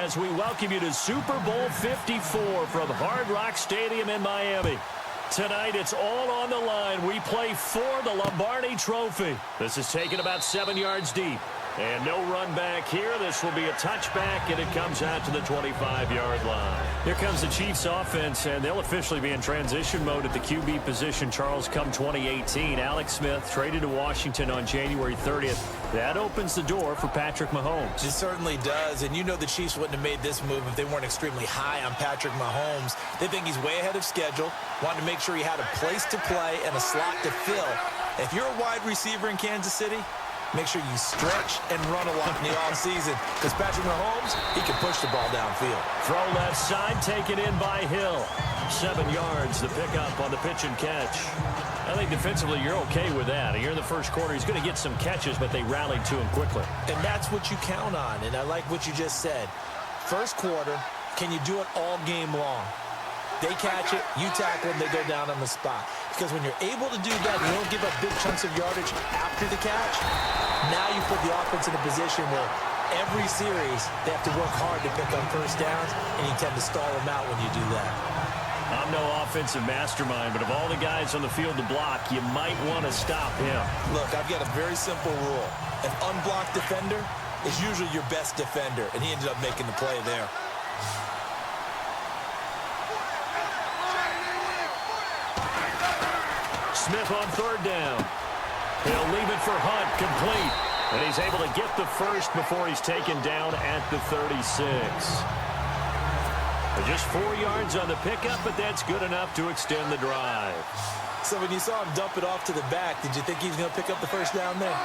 as we welcome you to Super Bowl 54 from Hard Rock Stadium in Miami. Tonight, it's all on the line. We play for the Lombardi Trophy. This is taken about 7 yards deep. And no run back here. This will be a touchback, and it comes out to the 25-yard line. Here comes the Chiefs offense, and they'll officially be in transition mode at the QB position, Charles, come 2018. Alex Smith traded to Washington on January 30th. That opens the door for Patrick Mahomes. It certainly does, and you know the Chiefs wouldn't have made this move if they weren't extremely high on Patrick Mahomes. They think he's way ahead of schedule, wanted to make sure he had a place to play and a slot to fill. If you're a wide receiver in Kansas City, make sure you stretch and run a lot in the offseason, because Patrick Mahomes, he can push the ball downfield. Throw left side, taken in by Hill. 7 yards, the pickup on the pitch and catch. I think defensively you're okay with that. Here in the first quarter, he's going to get some catches, but they rallied to him quickly. And that's what you count on, and I like what you just said. First quarter, can you do it all game long? They catch it, you tackle them, they go down on the spot. Because when you're able to do that, you don't give up big chunks of yardage after the catch. Now you put the offense in a position where every series they have to work hard to pick up first downs, and you tend to stall them out when you do that. I'm no offensive mastermind, but of all the guys on the field to block, you might want to stop him. Look, I've got a very simple rule. An unblocked defender is usually your best defender, and he ended up making the play there. Smith on third down. He'll leave it for Hunt, complete. And he's able to get the first before he's taken down at the 36. Just 4 yards on the pickup, but that's good enough to extend the drive. So when you saw him dump it off to the back, did you think he was going to pick up the first down there?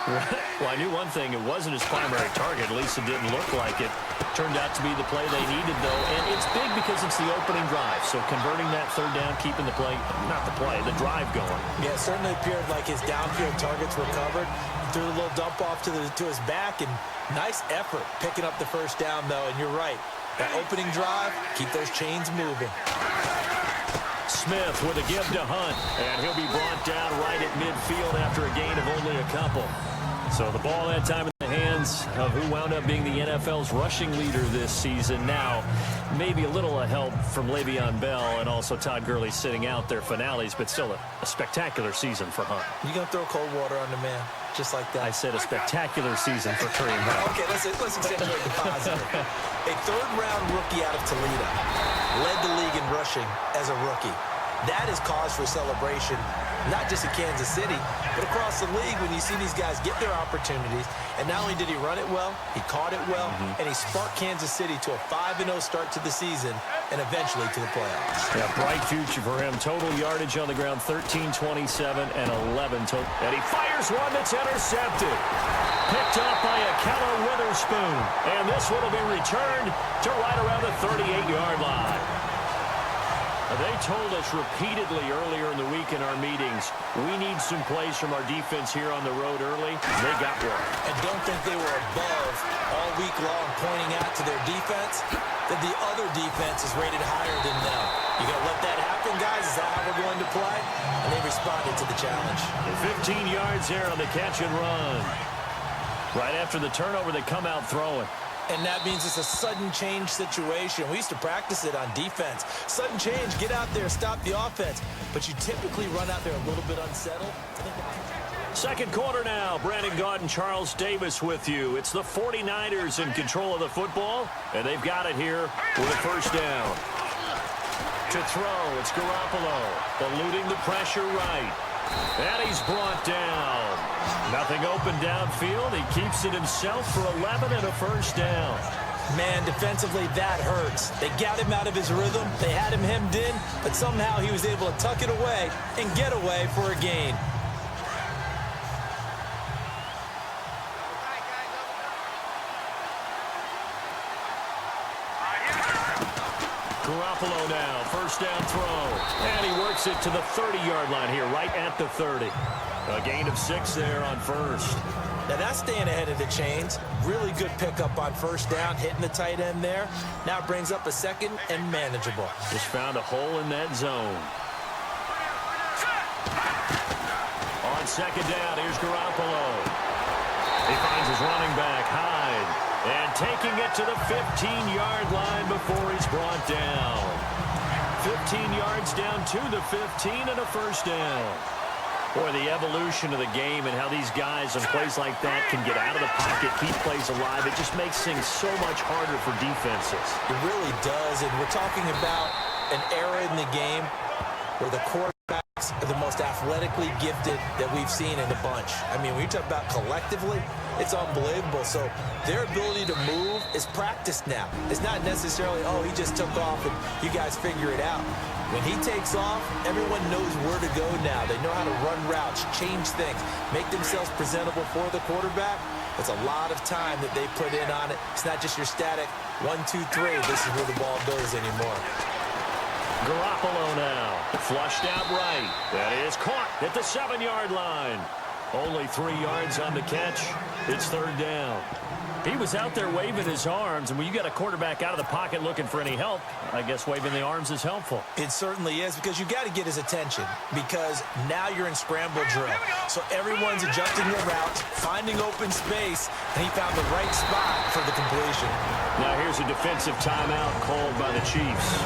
Well, I knew one thing. It wasn't his primary target. At least it didn't look like it. Turned out to be the play they needed, though. And it's big because it's the opening drive. So converting that third down, keeping the play, not the play, the drive going. Yeah, it certainly appeared like his downfield targets were covered. Threw a little dump off to his back, and nice effort picking up the first down, though. And you're right. That opening drive, keep those chains moving. Smith with a give to Hunt, and he'll be brought down right at midfield after a gain of only a couple. So the ball that time in the hands of who wound up being the NFL's rushing leader this season. Now, maybe a little help from Le'Veon Bell and also Todd Gurley sitting out their finales, but still a spectacular season for Hunt. You going to throw cold water on the man, just like that? I said a spectacular season for Kareem Hunt. Okay, let's accentuate the positive. A third-round rookie out of Toledo led the league in rushing as a rookie. That is cause for celebration, not just in Kansas City, but across the league when you see these guys get their opportunities. And not only did he run it well, he caught it well, and he sparked Kansas City to a 5-0 start to the season and eventually to the playoffs. Yeah, bright future for him. Total yardage on the ground, 13, 27, and 11 total. And he fires one that's intercepted. Picked up by Akello Witherspoon. And this one will be returned to right around the 38-yard line. They told us repeatedly earlier in the week in our meetings, we need some plays from our defense here on the road early. They got one. And don't think they were above all week long pointing out to their defense that the other defense is rated higher than them. You going to let that happen, guys? Is that how we're going to play? And they responded to the challenge. 15 yards there on the catch and run. Right after the turnover, they come out throwing. And that means it's a sudden change situation. We used to practice it on defense. Sudden change, get out there, stop the offense. But you typically run out there a little bit unsettled. Second quarter now. Brandon Gaudin, Charles Davis with you. It's the 49ers in control of the football, and they've got it here with a first down. To throw, it's Garoppolo, eluding the pressure right. And he's brought down. Nothing open downfield. He keeps it himself for 11 and a first down. Man, defensively, that hurts. They got him out of his rhythm. They had him hemmed in, but somehow he was able to tuck it away and get away for a gain. Garoppolo now, first down throw. And he works it to the 30-yard line here, right at the 30. A gain of 6 there on first. Now that's staying ahead of the chains. Really good pickup on first down, hitting the tight end there. Now it brings up a second and manageable. Just found a hole in that zone. On second down, here's Garoppolo. He finds his running back, Hyde. And taking it to the 15-yard before he's brought down. 15 yards down to the 15 and a first down. Boy, the evolution of the game and how these guys on plays like that can get out of the pocket, keep plays alive, it just makes things so much harder for defenses. It really does, and we're talking about an era in the game where the quarterbacks are the most athletically gifted that we've seen in a bunch. I mean, when you talk about collectively, it's unbelievable. So their ability to move is practiced now. It's not necessarily, oh, he just took off and you guys figure it out. When he takes off, everyone knows where to go now. They know how to run routes, change things, make themselves presentable for the quarterback. It's a lot of time that they put in on it. It's not just your static 1, 2, 3. This is where the ball goes anymore. Garoppolo now. Flushed out right. That is caught at the 7-yard line. Only 3 yards on the catch. It's third down. He was out there waving his arms, and when you got a quarterback out of the pocket looking for any help, I guess waving the arms is helpful. It certainly is, because you got to get his attention, because now you're in scramble drill. So everyone's adjusting their routes, finding open space, and he found the right spot for the completion. Now here's a defensive timeout called by the Chiefs.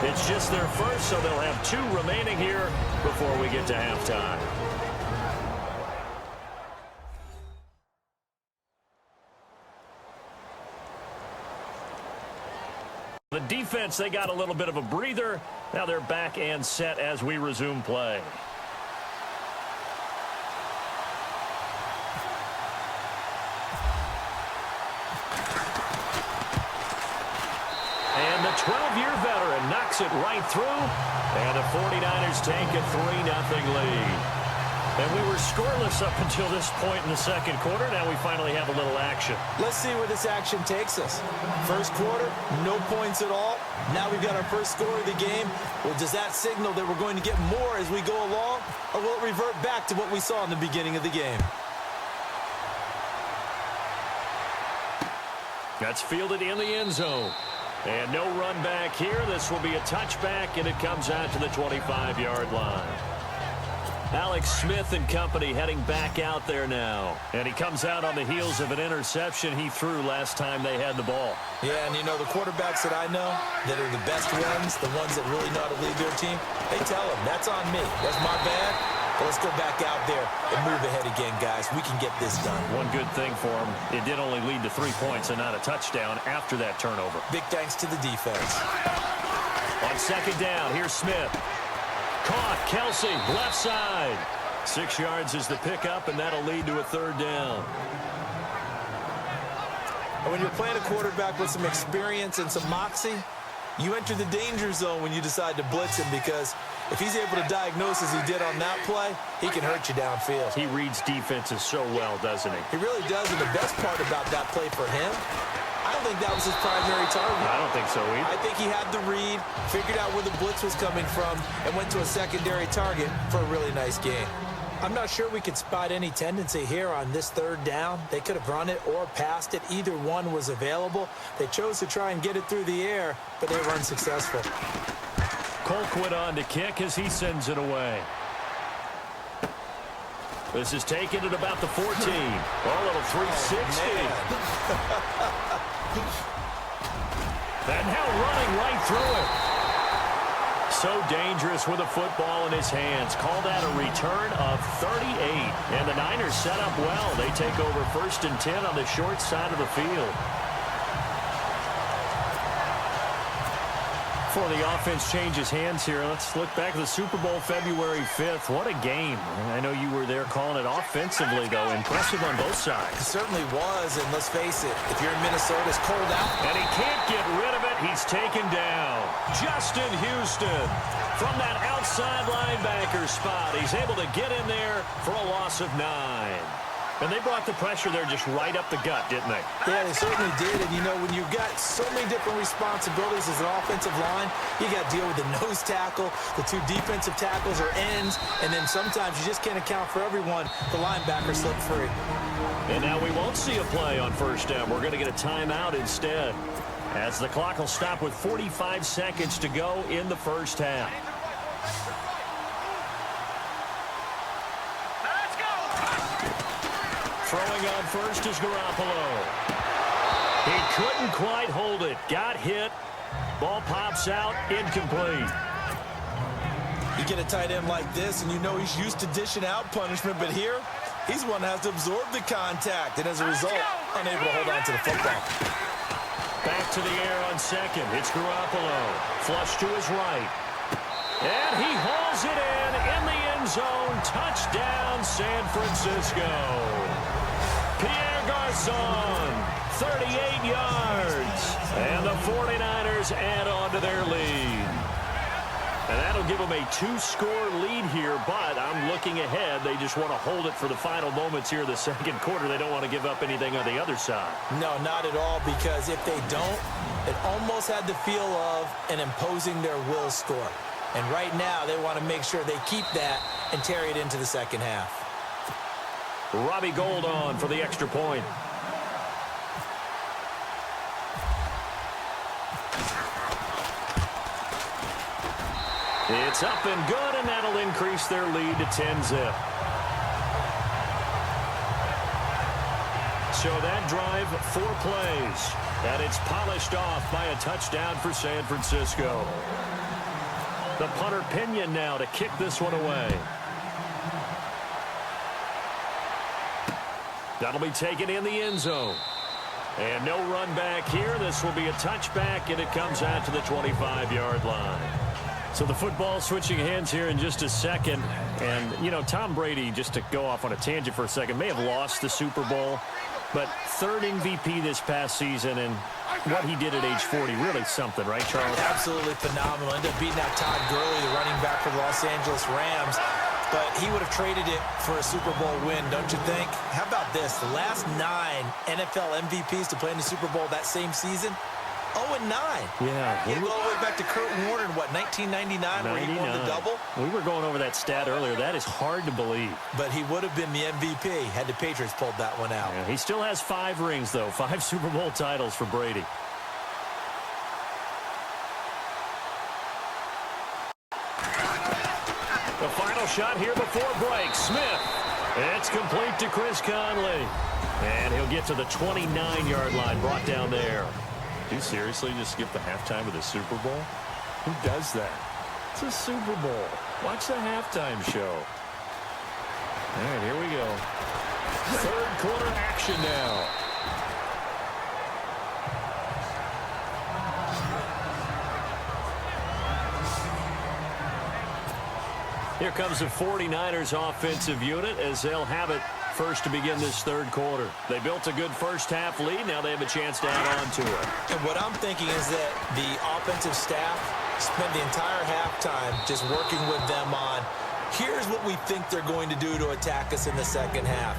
It's just their first, so they'll have 2 remaining here before we get to halftime. The defense, they got a little bit of a breather. Now they're back and set as we resume play. And the 12-year veteran knocks it right through. And the 49ers take a 3-0 lead. And we were scoreless up until this point in the second quarter. Now we finally have a little action. Let's see where this action takes us. First quarter, no points at all. Now we've got our first score of the game. Well, does that signal that we're going to get more as we go along? Or will it revert back to what we saw in the beginning of the game? That's fielded in the end zone. And no run back here. This will be a touchback, and it comes out to the 25-yard line. Alex Smith and company heading back out there now. And he comes out on the heels of an interception he threw last time they had the ball. Yeah, and you know, the quarterbacks that I know that are the best ones, the ones that really know how to lead their team, they tell them, that's on me. That's my bad. But let's go back out there and move ahead again, guys. We can get this done. One good thing for him, it did only lead to 3 points and not a touchdown after that turnover. Big thanks to the defense. On second down, here's Smith. Caught, Kelsey, left side. 6 yards is the pickup, and that'll lead to a third down. And when you're playing a quarterback with some experience and some moxie, you enter the danger zone when you decide to blitz him, because if he's able to diagnose as he did on that play, he can hurt you downfield. He reads defenses so well, doesn't he? He really does, and the best part about that play for him, I don't think that was his primary target. I don't think so either. I think he had the read, figured out where the blitz was coming from, and went to a secondary target for a really nice game. I'm not sure we could spot any tendency here on this third down. They could have run it or passed it. Either one was available. They chose to try and get it through the air, but they were unsuccessful. Colquitt on to kick as he sends it away. This is taken at about the 14. Oh, little 360. And now running right through it. So dangerous with a football in his hands. Called out a return of 38. And the Niners set up well. They take over 1st and 10 on the short side of the field. Before the offense changes hands here, let's look back at the Super Bowl February 5th. What a game. I know you were there calling it offensively, though. Impressive on both sides. It certainly was, and let's face it, if you're in Minnesota, it's cold out. And he can't get rid of it. He's taken down. Justin Houston from that outside linebacker spot. He's able to get in there for a loss of 9. And they brought the pressure there just right up the gut, didn't they? Yeah, they certainly did. And, you know, when you've got so many different responsibilities as an offensive line, you got to deal with the nose tackle, the 2 defensive tackles or ends, and then sometimes you just can't account for everyone. The linebacker slipped free. And now we won't see a play on first down. We're going to get a timeout instead, as the clock will stop with 45 seconds to go in the first half. Throwing on first is Garoppolo. He couldn't quite hold it. Got hit. Ball pops out. Incomplete. You get a tight end like this, and you know he's used to dishing out punishment, but here, he's one that has to absorb the contact, and as a result, unable to hold on to the football. Back to the air on second. It's Garoppolo. Flush to his right. And he hauls it in the end zone. Touchdown, San Francisco. Pierre Garçon, 38 yards. And the 49ers add on to their lead. And that'll give them a 2-score lead here, but I'm looking ahead. They just want to hold it for the final moments here in the second quarter. They don't want to give up anything on the other side. No, not at all, because if they don't, it almost had the feel of an imposing their will score. And right now, they want to make sure they keep that and carry it into the second half. Robbie Gould on for the extra point. It's up and good, and that'll increase their lead to 10-zip. So that drive, 4 plays, and it's polished off by a touchdown for San Francisco. The punter Pinion now to kick this one away. That'll be taken in the end zone. And no run back here. This will be a touchback, and it comes out to the 25-yard line. So the football switching hands here in just a second. And, you know, Tom Brady, just to go off on a tangent for a second, may have lost the Super Bowl. But third MVP this past season, and what he did at age 40, really something, right, Charles? Absolutely phenomenal. Ended up beating out Todd Gurley, the running back for the Los Angeles Rams. But he would have traded it for a Super Bowl win, don't you think? How about this? The last 9 NFL MVPs to play in the Super Bowl that same season, 0-9. Yeah. You go all the way back to Kurt Warner in, what, 1999, where he won the double? We were going over that stat earlier. That is hard to believe. But he would have been the MVP had the Patriots pulled that one out. Yeah, he still has 5 rings, though. 5 Super Bowl titles for Brady. The final shot here before break. Smith. It's complete to Chris Conley. And he'll get to the 29-yard line, brought down there. Do you seriously just skip the halftime of the Super Bowl? Who does that? It's a Super Bowl. Watch the halftime show. All right, here we go. Third quarter action now. Here comes the 49ers offensive unit as they'll have it first to begin this third quarter. They built a good first half lead. Now they have a chance to add on to it. And what I'm thinking is that the offensive staff spent the entire halftime just working with them on, here's what we think they're going to do to attack us in the second half.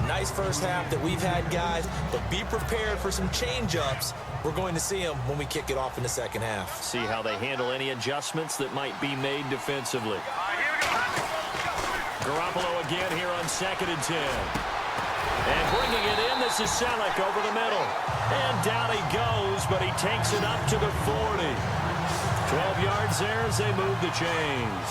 Nice first half that we've had, guys, but be prepared for some change-ups. We're going to see them when we kick it off in the second half. See how they handle any adjustments that might be made defensively. Garoppolo again here on 2nd and 10. And bringing it in, this is Selleck over the middle. And down he goes, but he takes it up to the 40. 12 yards there as they move the chains.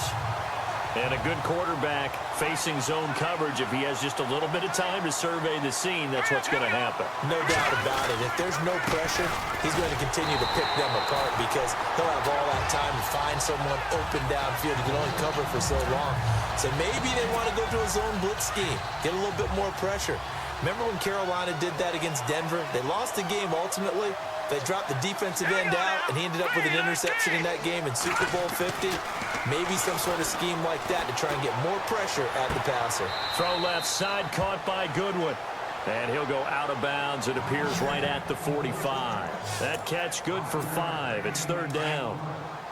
And a good quarterback facing zone coverage. If he has just a little bit of time to survey the scene, that's what's going to happen. No doubt about it. If there's no pressure, he's going to continue to pick them apart because he'll have all that time to find someone open downfield. He can only cover for so long. So maybe they want to go to a zone blitz scheme, get a little bit more pressure. Remember when Carolina did that against Denver? They lost the game ultimately. They dropped the defensive end out, and he ended up with an interception in that game in Super Bowl 50. Maybe some sort of scheme like that to try and get more pressure at the passer. Throw left side, caught by Goodwin. And he'll go out of bounds. It appears right at the 45. That catch good for 5. It's third down.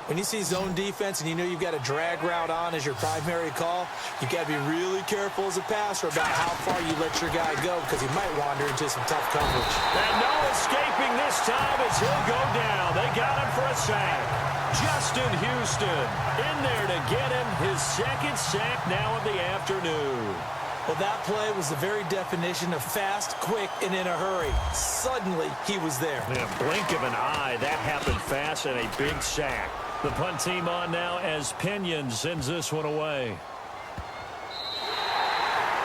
When you see zone defense and you know you've got a drag route on as your primary call, you've got to be really careful as a passer about how far you let your guy go because he might wander into some tough coverage. And no escaping this time as he'll go down. They got him for a sack. Justin Houston in there to get him his 2nd sack now of the afternoon. Well, that play was the very definition of fast, quick, and in a hurry. Suddenly, he was there. In a blink of an eye, that happened fast and a big sack. The punt team on now as Pinion sends this one away.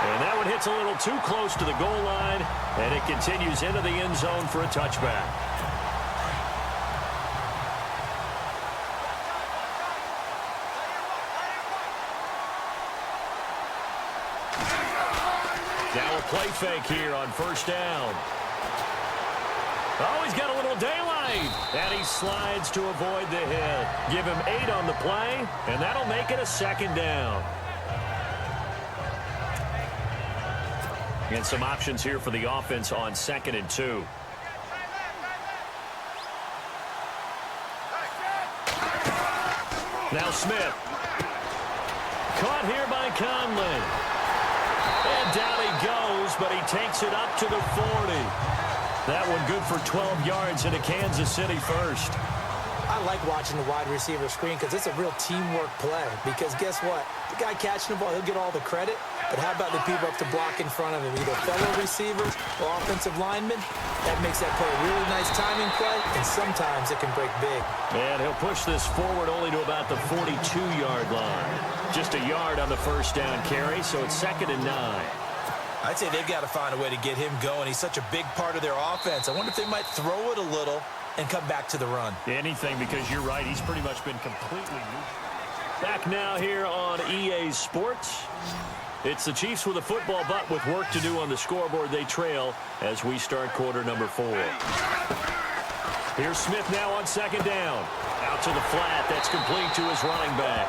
And that one hits a little too close to the goal line, and it continues into the end zone for a touchback. Now a play fake here on first down. Oh, he's got a little daylight. And he slides to avoid the hit. Give him 8 on the play, and that'll make it a second down. And some options here for the offense on 2nd and 2. Now Smith. Caught here by Conley. And down he goes, but he takes it up to the 40. That one good for 12 yards into Kansas City first. I like watching the wide receiver screen because it's a real teamwork play. Because guess what? The guy catching the ball, he'll get all the credit. But how about the people up to block in front of him? Either fellow receivers or offensive linemen. That makes that play a really nice timing play, and sometimes it can break big. And he'll push this forward only to about the 42-yard line. Just a yard on the first down carry, so it's 2nd and 9. I'd say they've got to find a way to get him going. He's such a big part of their offense. I wonder if they might throw it a little and come back to the run. Anything, because you're right. He's pretty much been completely new. Back now here on EA Sports. It's the Chiefs with a football, but with work to do on the scoreboard. They trail as we start quarter number 4. Here's Smith now on 2nd down. Out to the flat. That's complete to his running back.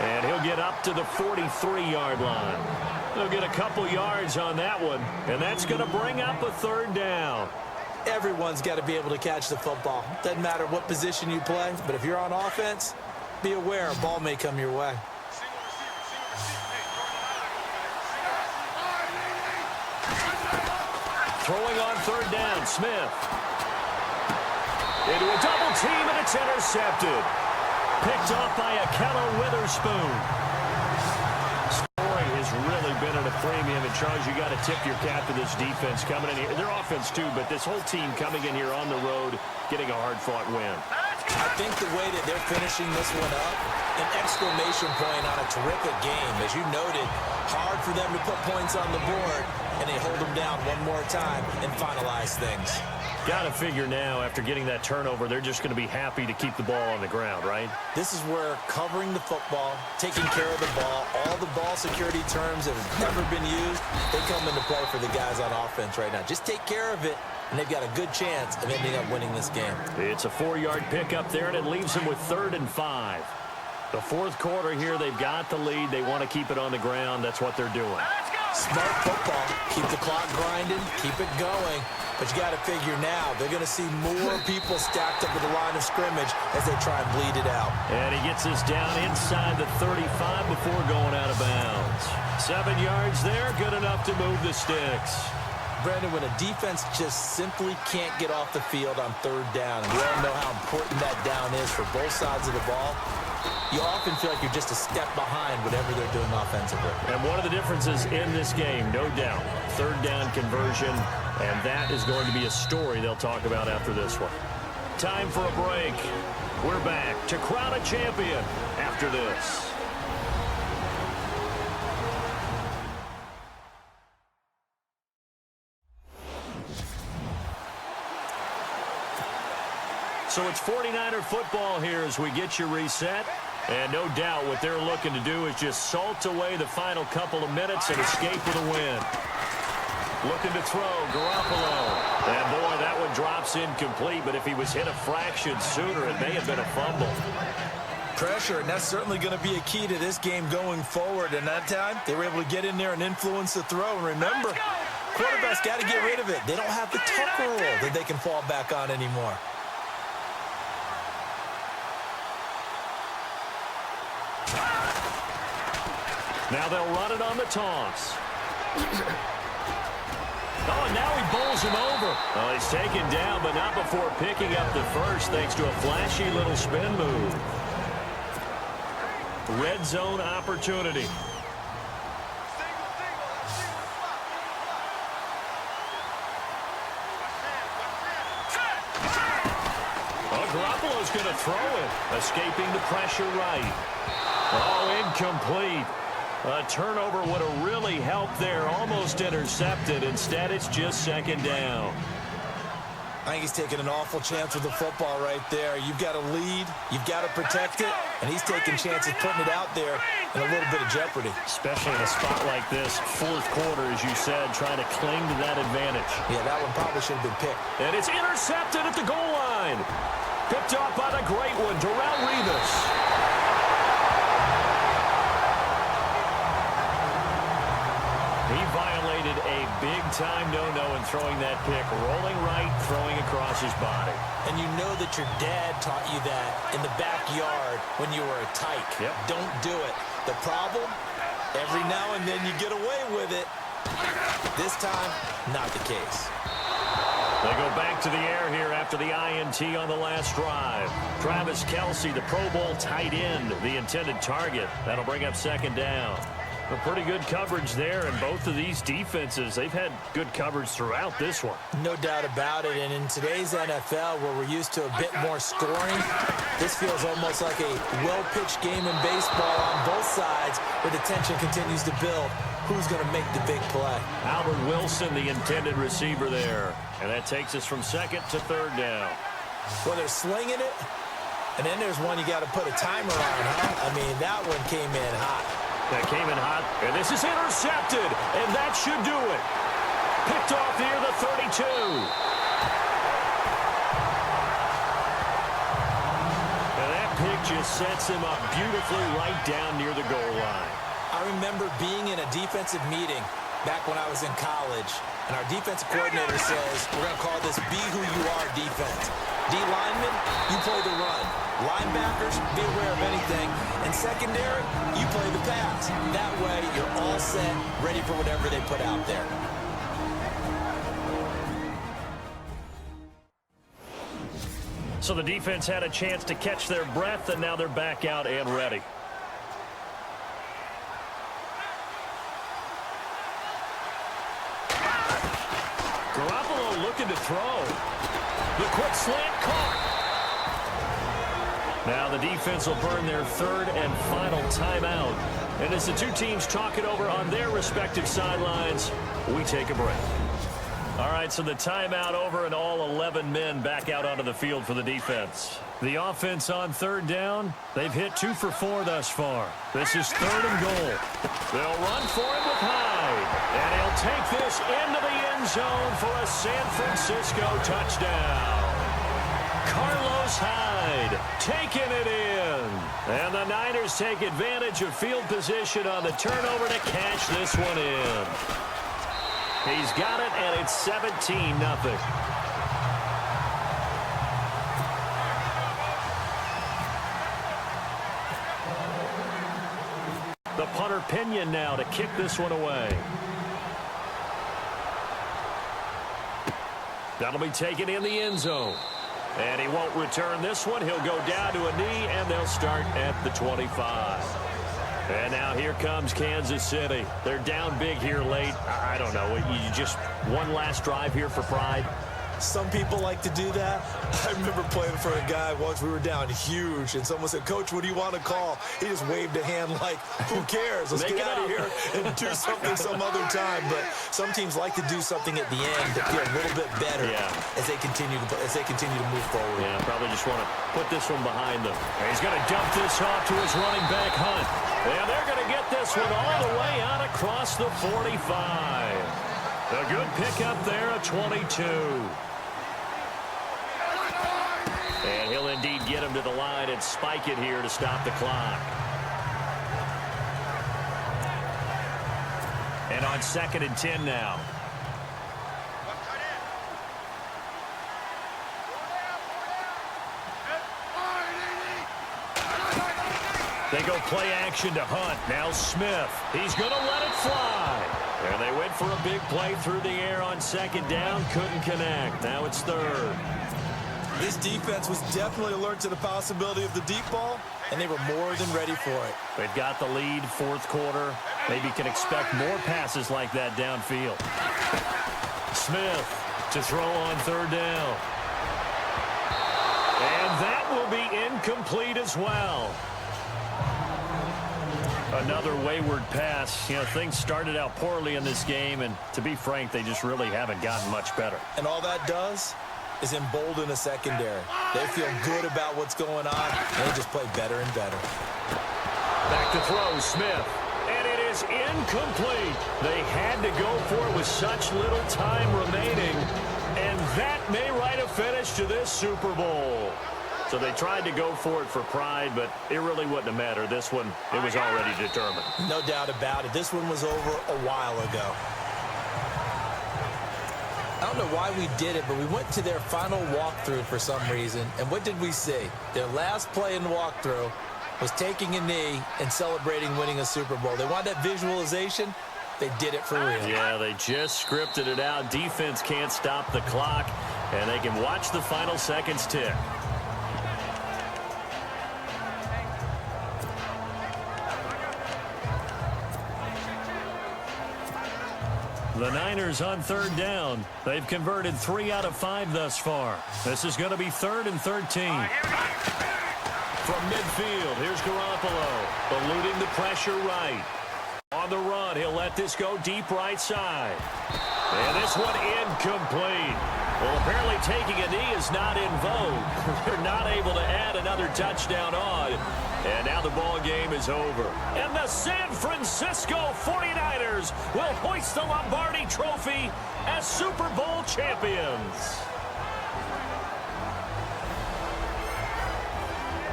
And he'll get up to the 43-yard line. They'll get a couple yards on that one, and that's going to bring up a 3rd down. Everyone's got to be able to catch the football. Doesn't matter what position you play, but if you're on offense, be aware a ball may come your way. Throwing on 3rd down, Smith. Into a double team, and it's intercepted. Picked off by Akello Witherspoon. Really been at a premium, and Charles, you got to tip your cap to this defense coming in here. Their offense too, but this whole team coming in here on the road, getting a hard-fought win. I think the way that they're finishing this one up, an exclamation point on a terrific game. As you noted, hard for them to put points on the board, and they hold them down one more time and finalize things. Got to figure now, after getting that turnover, they're just going to be happy to keep the ball on the ground, right? This is where covering the football, taking care of the ball, all the ball security terms that have ever been used, they come into play for the guys on offense right now. Just take care of it, and they've got a good chance of ending up winning this game. It's a 4-yard pickup there, and it leaves them with 3rd and 5. The 4th quarter here, they've got the lead. They want to keep it on the ground. That's what they're doing. Smart football. Keep the clock grinding. Keep it going. But you got to figure now, they're going to see more people stacked up at the line of scrimmage as they try and bleed it out. And he gets this down inside the 35 before going out of bounds. 7 yards there, good enough to move the sticks. Brandon, when a defense just simply can't get off the field on 3rd down, and we all know how important that down is for both sides of the ball, you often feel like you're just a step behind whatever they're doing offensively. And one of the differences in this game, no doubt, 3rd down conversion, and that is going to be a story they'll talk about after this one. Time for a break. We're back to crown a champion after this. So it's 49er football here as we get you reset. And no doubt what they're looking to do is just salt away the final couple of minutes and escape with a win. Looking to throw, Garoppolo. And boy, that one drops incomplete, but if he was hit a fraction sooner, it may have been a fumble. Pressure, and that's certainly going to be a key to this game going forward. And that time, they were able to get in there and influence the throw. And remember, quarterbacks got to get rid of it. They don't have the tuck rule that they can fall back on anymore. Now they'll run it on the toss. Oh, and now he bowls him over. Oh, he's taken down, but not before picking up the first thanks to a flashy little spin move. Red zone opportunity. Oh, Garoppolo's going to throw it. Escaping the pressure right. Oh, incomplete. A turnover would have really helped there. Almost intercepted. Instead, it's just second down. I think he's taking an awful chance with the football right there. You've got to lead. You've got to protect it. And he's taking chances putting it out there in a little bit of jeopardy. Especially in a spot like this, fourth quarter, as you said, trying to cling to that advantage. Yeah, that one probably should have been picked. And it's intercepted at the goal line. Picked off by the great one, Rematch. He violated a big-time no-no in throwing that pick. Rolling right, throwing across his body. And you know that your dad taught you that in the backyard when you were a tyke. Yep. Don't do it. The problem, every now and then you get away with it. This time, not the case. They go back to the air here after the INT on the last drive. Travis Kelce, the Pro Bowl tight end, the intended target. That'll bring up second down. A pretty good coverage there, and both of these defenses, they've had good coverage throughout this one. No doubt about it, and in today's NFL, where we're used to a bit more scoring, this feels almost like a well-pitched game in baseball on both sides, where the tension continues to build. Who's going to make the big play? Albert Wilson, the intended receiver there, and that takes us from second to third down. Well, they're slinging it, and then there's one you got to put a timer on, huh? I mean, that one came in hot. That came in hot, and this is intercepted, and that should do it. Picked off near the 32. And that pick just sets him up beautifully right down near the goal line. I remember being in a defensive meeting back when I was in college, and our defensive coordinator says, we're going to call this Be Who You Are defense. D linemen, you play the run. Linebackers, be aware of anything. And secondary, you play the pass. That way, you're all set, ready for whatever they put out there. So the defense had a chance to catch their breath, and now they're back out and ready. Garoppolo looking to throw. The quick slant caught. Now the defense will burn their third and final timeout. And as the two teams talk it over on their respective sidelines, we take a break. All right, so the timeout over and all 11 men back out onto the field for the defense. The offense on third down, they've hit 2 for 4 thus far. This is third and goal. They'll run for it with Hyde. And he'll take this into the end zone for a San Francisco touchdown. Carlos Hyde taking it in. And the Niners take advantage of field position on the turnover to cash this one in. He's got it, and it's 17-0. The punter Pinion now to kick this one away. That'll be taken in the end zone. And he won't return this one. He'll go down to a knee, and they'll start at the 25. And now here comes Kansas City. They're down big here late. I don't know. You just one last drive here for pride. Some people like to do that. I remember playing for a guy once. We were down huge, and someone said, Coach, what do you want to call? He just waved a hand like, who cares? Let's get out of here and do something some other time. But some teams like to do something at the end to feel a little bit better as they continue to move forward. Yeah, probably just want to put this one behind them. And he's going to dump this off to his running back, Hunt. And they're going to get this one all the way out across the 45. A good pickup there, a 22. And he'll indeed get him to the line and spike it here to stop the clock. And on 2nd and 10 now. They go play action to Hunt. Now Smith. He's going to let it fly. And they went for a big play through the air on 2nd down. Couldn't connect. Now it's 3rd. This defense was definitely alert to the possibility of the deep ball, and they were more than ready for it. They've got the lead, 4th quarter. Maybe can expect more passes like that downfield. Smith to throw on 3rd down. And that will be incomplete as well. Another wayward pass. You know, things started out poorly in this game, and to be frank, they just really haven't gotten much better. And all that does is embolden the secondary. They feel good about what's going on, and they just play better and better. Back to throw, Smith. And it is incomplete. They had to go for it with such little time remaining, and that may write a finish to this Super Bowl. So they tried to go for it for pride, but it really wouldn't have mattered. This one, it was already determined. No doubt about it. This one was over a while ago. I don't know why we did it, but we went to their final walkthrough for some reason. And what did we see? Their last play in the walkthrough was taking a knee and celebrating winning a Super Bowl. They want that visualization. They did it for real. Yeah, they just scripted it out. Defense can't stop the clock, and they can watch the final seconds tick. The Niners on third down. They've converted 3 out of 5 thus far. This is going to be 3rd and 13. From midfield, here's Garoppolo, eluding the pressure right. On the run, he'll let this go deep right side. And this one incomplete. Well, apparently taking a knee is not in vogue. They're not able to add another touchdown on. And now the ball game is over. And the San Francisco 49ers will hoist the Lombardi Trophy as Super Bowl champions.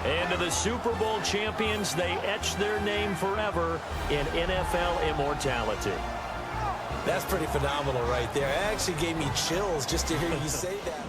And to the Super Bowl champions, they etch their name forever in NFL immortality. That's pretty phenomenal right there. It actually gave me chills just to hear you say that.